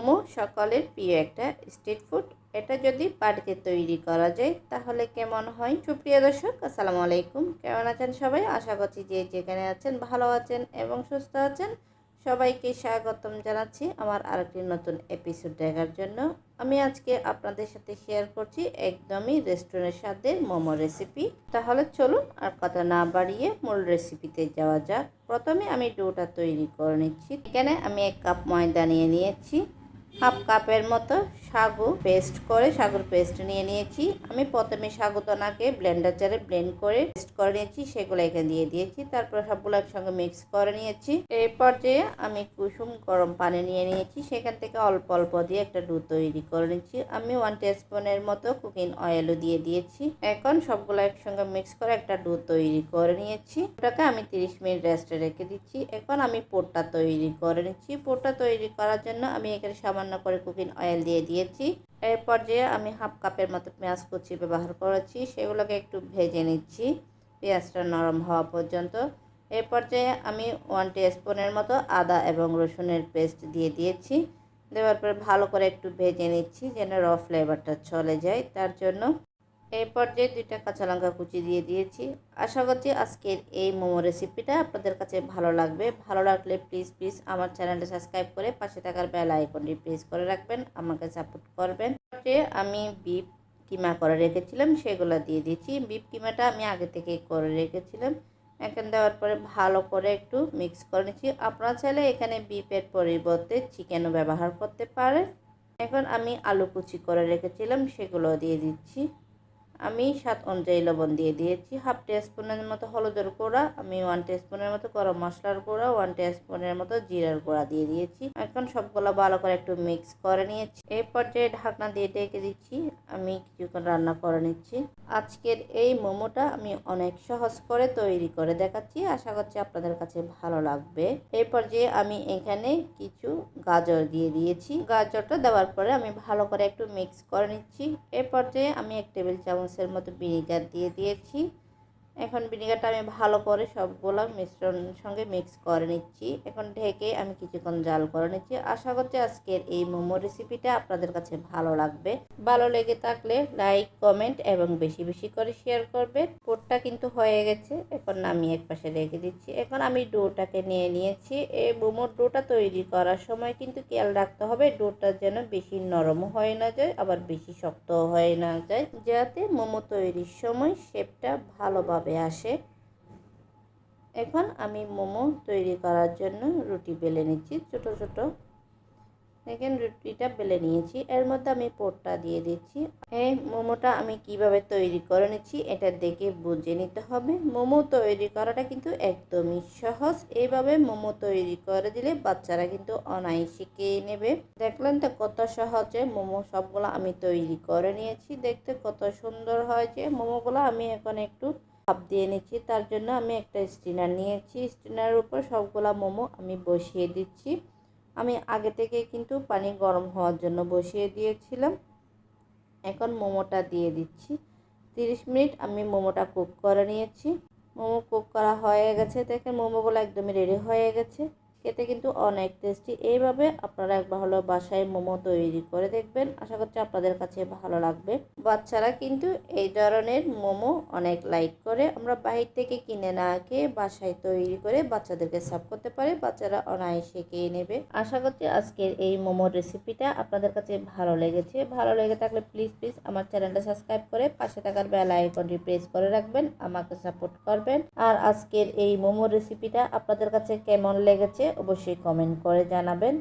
মোমো সকলের প্রিয় একটা স্ট্রিট ফুড। এটা যদি বাড়িতে তৈরি করা যায় তাহলে কেমন হয়? সুপ্রিয় দর্শক, আসসালামু আলাইকুম। কেমন আছেন সবাই? আশা করছি যে যেখানে আছেন ভালো আছেন এবং সুস্থ আছেন। সবাইকে স্বাগতম জানাচ্ছি আমার আরেকটি নতুন এপিসোড দেখার জন্য। আমি আজকে আপনাদের সাথে শেয়ার করছি একদমই রেস্টুরেন্টের স্বাদের মোমো রেসিপি। তাহলে চলুন আর কথা না বাড়িয়ে মূল রেসিপিতে যাওয়া যাক। প্রথমে আমি ডোটা তৈরি করে নিচ্ছি। এখানে আমি 1 কাপ ময়দা নিয়ে নিয়েছি, হাফ কাপের মতো সাগুর পেস্ট নিয়ে নিয়েছি। আমি প্রথমে সাগুদানাকে ব্লেন্ডার জারে ব্লেন্ড করে পেস্ট করে নিয়েছি, সেগুলো এখানে দিয়ে দিয়েছি। তারপর সবগুলো একসঙ্গে মিক্স করে নিয়েছি। এই পর্যায়ে আমি কুসুম গরম পানি নিয়ে নিয়েছি, সেখান থেকে অল্প অল্প দিয়ে একটা ডো তৈরি করে নিচ্ছি। আমি 1 টিস্পুনের মতো কুকিং অয়েলও দিয়ে দিয়েছি। এখন সবগুলো একসঙ্গে মিক্স করে একটা ডো তৈরি করে নিয়েছি। ওটাকে আমি 30 মিনিট রেস্টে রেখে দিচ্ছি। এখন আমি পোরটা তৈরি করে নিচ্ছি। পোরটা তৈরি করার জন্য আমি এখানে সামান্য করে কুকিং অয়েল দিয়ে দিয়েছি। এই পর্যায়ে আমি হাফ কাপের মতো পেঁয়াজ কুচি ব্যবহার করেছি, সেগুলোকে একটু ভেজে নিচ্ছি পেঁয়াজটা নরম হওয়া পর্যন্ত। এই পর্যায়ে আমি 1 টিস্পুনের মতো আদা এবং রসুনের পেস্ট দিয়ে দিয়েছি। দেওয়ার পরে ভালো করে একটু ভেজে নিচ্ছি যেন র ফ্লেভারটা চলে যায়, তার জন্য। এই পর্যায়ে 2টা কাঁচা লঙ্কা কুচি দিয়ে দিয়েছি। আশা করছি আজকের এই মোমো রেসিপিটা আপনাদের কাছে ভালো লাগবে। ভালো লাগলে প্লিজ আমার চ্যানেলটা সাবস্ক্রাইব করে পাশে থাকার বেল আইকনটি প্রেস করে রাখবেন, আমাকে সাপোর্ট করবেন। আমি বিফ কিমা করে রেখেছিলাম, সেগুলো দিয়ে দিচ্ছি। বিফ কিমাটা আমি আগে থেকে করে রেখেছিলাম। এখন দেওয়ার পরে ভালো করে একটু মিক্স করে নিচ্ছি। আপনারা চাইলে এখানে বিফের পরিবর্তে চিকেনও ব্যবহার করতে পারেন। এখন আমি আলু কুচি করে রেখেছিলাম, সেগুলো দিয়ে দিচ্ছি। আমি স্বাদ অনুযায়ী লবণ দিয়ে দিয়েছি। হাফ টিস্পুনের মতো হলুদের গুঁড়া, আমি 1 টিস্পুনের মতো গরম মশলার গুঁড়া, 1 টিস্পুনের মতো জিরার গুঁড়া দিয়ে দিয়েছি। এখন সবগুলো ভালো করে একটু মিক্স করে নিয়েছি। এই পর্যায়ে ঢাকনা দিয়ে ঢেকে দিচ্ছি। আমি কিছুক্ষণ রান্না করে নিচ্ছি। আজকের এই মোমোটা আমি অনেক সহজ করে তৈরি করে দেখাচ্ছি, আশা করছি আপনাদের কাছে ভালো লাগবে। এই পর্যায়ে আমি এখানে কিছু গাজর দিয়ে দিয়েছি। গাজরটা দেওয়ার পরে আমি ভালো করে একটু মিক্স করে নিচ্ছি। এই পর্যায়ে আমি 1 টেবিল চামচের মতো ভিনেগার দিয়ে দিয়েছি। এখন ভিনেগারটা আমি ভালো করে সবগুলো মিশ্রণের সঙ্গে মিক্স করে নিচ্ছি। এখন ঢেকে আমি কিছুক্ষণ জাল করে নিচ্ছি। আশা করছি আজকের এই মোমো রেসিপিটা আপনাদের কাছে ভালো লাগবে। ভালো লেগে থাকলে লাইক, কমেন্ট এবং বেশি করে শেয়ার করবেন। পোরটা কিন্তু হয়ে গেছে, এখন নামিয়ে একপাশে রেখে দিচ্ছি। এখন আমি ডোটাকে নিয়ে নিয়েছি। এই মোমোর ডোটা তৈরি করার সময় কিন্তু খেয়াল রাখতে হবে ডোটা যেন বেশি নরমও হয়ে না যায়, আবার বেশি শক্তও হয়ে না যায়, যাতে মোমো তৈরির সময় শেপটা ভালোভাবে আসে। এখন আমি মোমো তৈরি করার জন্য রুটি বেলে নিচ্ছি ছোট ছোট। দেখেন রুটিটা বেলে নিয়েছি, এর মধ্যে আমি পোরটা দিয়ে দিচ্ছি। এই মোমোটা আমি কিভাবে তৈরি করে নিচ্ছি এটা দেখে বুঝে নিতে হবে। মোমো তৈরি করাটা কিন্তু একদমই সহজ। এইভাবে মোমো তৈরি করে দিলে বাচ্চারা কিন্তু অনায়াসে খেয়ে নেবে। দেখলেন তো কত সহজে মোমো সবগুলো আমি তৈরি করে নিয়েছি। দেখতে কত সুন্দর হয়েছে মোমোগুলো। আমি এখন একটু ভাপ দিয়ে নিচ্ছি, তার জন্য আমি একটা স্টিনার নিয়েছি। স্টিনারের উপর সবগুলা মোমো আমি বসিয়ে দিচ্ছি। আমি আগে থেকে কিন্তু পানি গরম হওয়ার জন্য বসিয়ে দিয়েছিলাম। এখন মোমোটা দিয়ে দিচ্ছি। 30 মিনিট আমি মোমোটা কুক করে নিয়েছি। মোমো কুক করা হয়ে গেছে। দেখেন মোমোগুলো একদমই রেডি হয়ে গেছে। খেতে কিন্তু অনেক টেস্টি। এইভাবে আপনারা একবার হলো বাসায় মোমো তৈরি করে দেখবেন, আশা করছি আপনাদের কাছে ভালো লাগবে। বাচ্চারা কিন্তু এই ধরনের মোমো অনেক লাইক করে। আমরা বাহির থেকে কিনে না খেয়ে বাসায় তৈরি করে বাচ্চাদেরকে সার্ভ করতে পারে, বাচ্চারা অনায়াসে খেয়ে নেবে। আশা করছি আজকের এই মোমোর রেসিপিটা আপনাদের কাছে ভালো লেগেছে। ভালো লেগে থাকলে প্লিজ আমার চ্যানেলটা সাবস্ক্রাইব করে পাশে থাকার বেল আইকনটি প্রেস করে রাখবেন, আমাকে সাপোর্ট করবেন। আর আজকের এই মোমো রেসিপিটা আপনাদের কাছে কেমন লেগেছে অবশ্যই কমেন্ট করে জানাবেন।